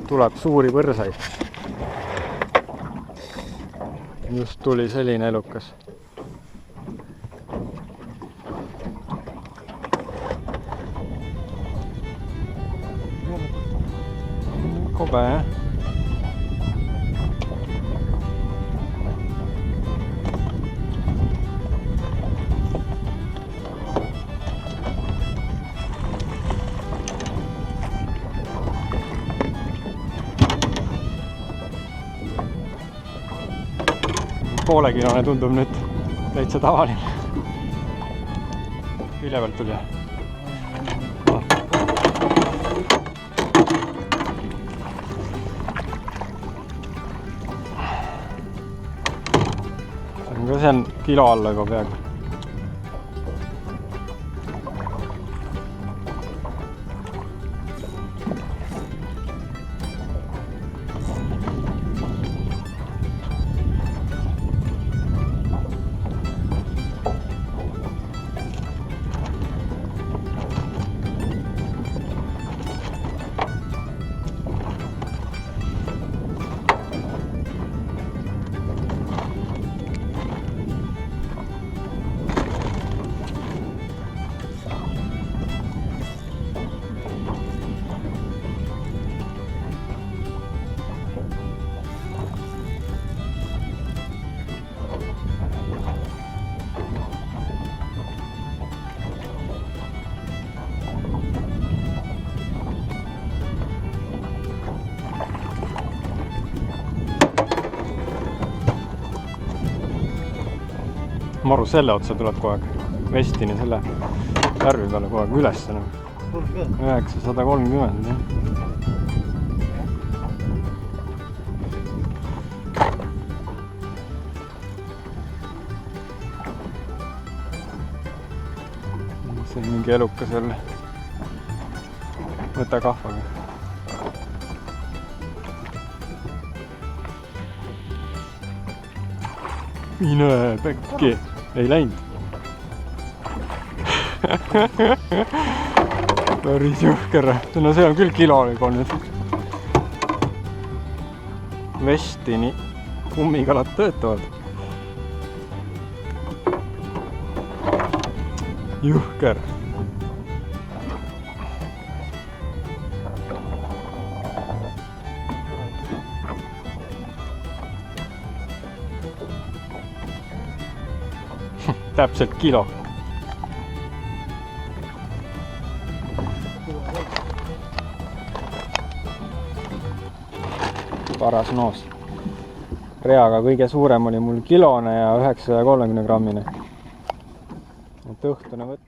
tuleb suuri võrsaid. Just tuli selline elukas. Kobe, jah? Poolekilone tundub nüüd täitsa tavaline. Külje pealt tuli. See on kilo alla juba peaaegu. Maru selle otsa tuleb kogu aeg. Vestini selle värvi peale kogu aeg üles. 930, jah. See on mingi elukas jälle. Võta kahvaga. Mine pekki. Ei läinud. Päris juhker. No see on küll kilo juba nüüd. Vestini kummikalad töötavad. Juhker. Täpselt kilo. Paras noos. Reaga kõige suurem oli mul kilone ja 930 grammine. Et õhtune võtt.